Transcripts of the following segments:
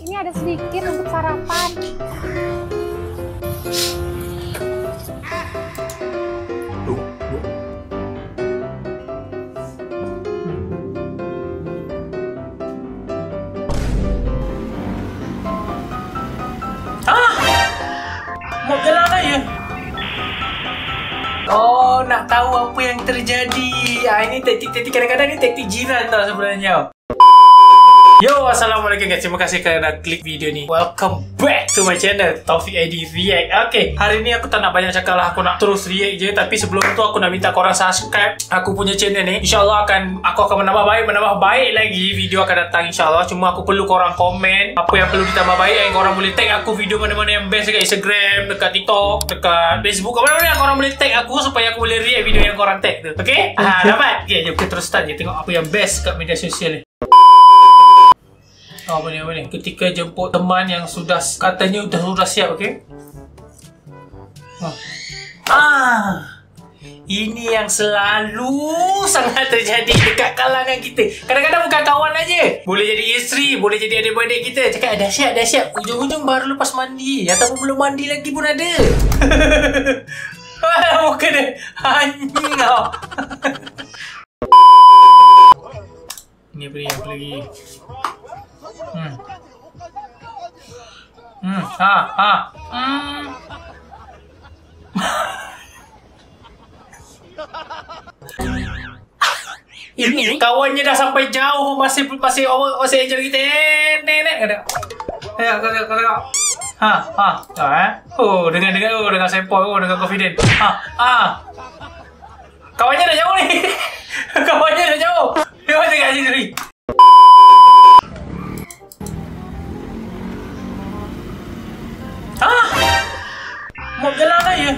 Ini ada sedikit untuk sarapan. Mau jalan aja. Oh, nak tahu apa yang terjadi. Ini taktik-taktik kadang-kadang ni taktik jiran tau sebenarnya. Yo, assalamualaikum guys. Terima kasih kerana klik video ni. Welcome back to my channel, Taufik ID React. Okay, hari ni aku tak nak banyak cakap lah. Aku nak terus react je. Tapi sebelum tu aku nak minta korang subscribe aku punya channel ni. InsyaAllah aku akan menambah baik lagi. Video akan datang insyaAllah. Cuma aku perlu korang komen apa yang perlu ditambah baik. Yang korang boleh tag aku video mana-mana yang best dekat Instagram, dekat TikTok, dekat Facebook, mana-mana yang korang boleh tag aku supaya aku boleh react video yang korang tag tu. Okay? Dapat? Okay, jom kita terus start je. Tengok apa yang best kat media sosial ni. Apa ni? Ketika jemput teman yang sudah katanya sudah siap, okey? Ini yang selalu sangat terjadi dekat kalangan kita. Kadang-kadang bukan kawan aja. Boleh jadi isteri, boleh jadi adik-beradik kita. Cakap dah siap. Ujung-ujung baru lepas mandi ataupun belum mandi lagi pun ada. Muka dia anjing kau. Ini apa lagi? Ini kawannya dah sampai jauh, masih angel kita. Dengan sempoi, dengan confident. Kawannya dah jauh ni. Kawannya dah jauh. Dia macam kat sini. Mau jalan aja.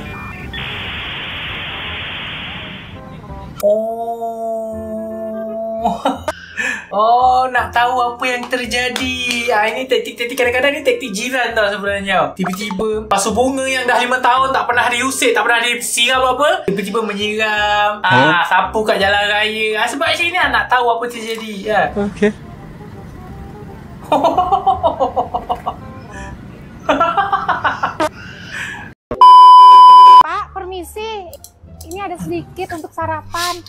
Oh, nak tahu apa yang terjadi. Ini taktik-taktik kadang-kadang ni taktik jiran tau sebenarnya. Tiba-tiba pasu bunga yang dah 5 tahun tak pernah diusik, tak pernah disiram apa, tiba-tiba menyiram. Sapu kat jalan raya. Sebab macam ni nak tahu apa terjadi. Okay. Pak, permisi. Ini ada sedikit untuk sarapan.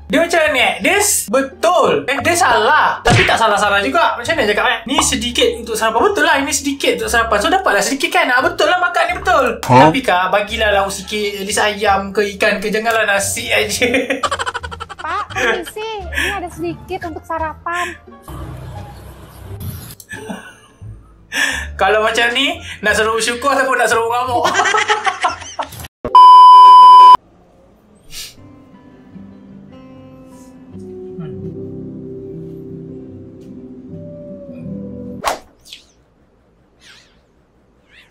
Dia macam ni, dia betul. Dia salah. Tapi tak salah-salah juga. Macam mana cakap ni sedikit untuk sarapan. Betul lah, ini sedikit untuk sarapan. So dapatlah sedikit kan. Betul lah makan ni betul. Tapi kak, bagilah lauk sikit. At least ayam ke ikan ke. Janganlah nasi aja. Pak, permisi. Ini ada sedikit untuk sarapan. Kalau macam ni, nak suruh bersyukur ataupun nak suruh mengamuk?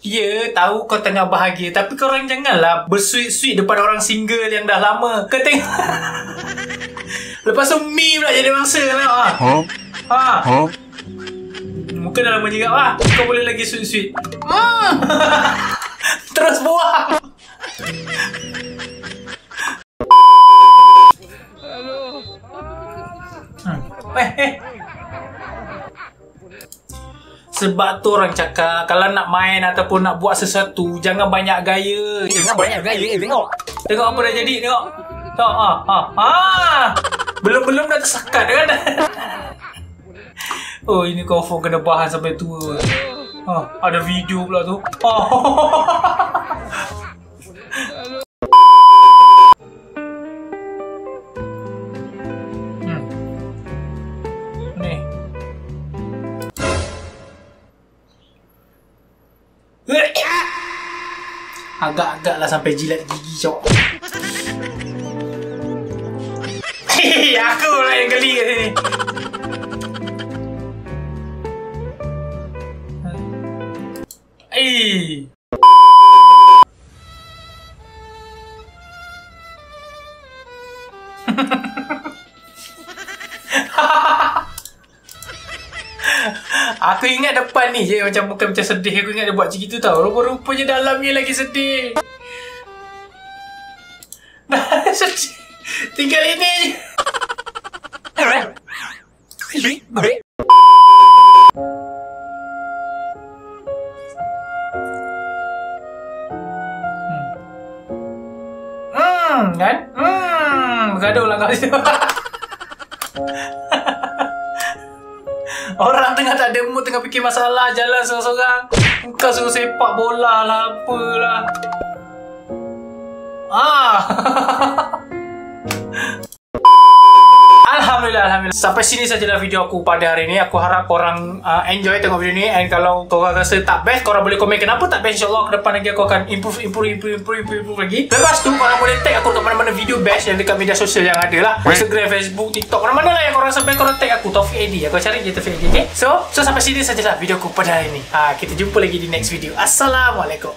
Ya, tahu kau tengah bahagia. Tapi korang janganlah bersuit-suit depan orang single yang dah lama. Kau tengok. Lepas tu mi pula jadi mangsa lah. Muka dah lama juga lah. Kau boleh lagi sweet-sweet. Terus buang. Sebab tu orang cakap, kalau nak main ataupun nak buat sesuatu, jangan banyak gaya. Tengok apa dah jadi. Tengok. Belum dah tersekat kan. Oh, ini confirm kena bahan sampai tua. Ada video pula tu. Ni. Agak-agak lah sampai jilat gigi cok. Aku lah yang geli kat sini. Aku ingat depan ni je macam muka macam sedih. Aku ingat dia buat macam gitu tau. Rupa-rupanya dalamnya lagi sedih. Sedih. Tinggal ini. Kan? Bergaduh lah kau situ. Orang tengah tak ada mood, tengah fikir masalah, jalan seorang-seorang. Kau suruh sepak bola lah, apalah. Alhamdulillah. Sampai sini sajalah video aku pada hari ini. Aku harap korang enjoy tengok video ni. And kalau korang rasa tak best, korang boleh komen kenapa tak best. InsyaAllah ke depan lagi aku akan improve lagi. Lepas tu korang boleh tag aku dekat mana-mana video best yang dekat media sosial yang ada lah. Instagram, Facebook, TikTok, mana-mana lah yang korang rasa best, korang tag aku, Taufik AD. Aku cari je Taufik AD, okay? So sampai sini sajalah video aku pada hari ini. Kita jumpa lagi di next video. Assalamualaikum.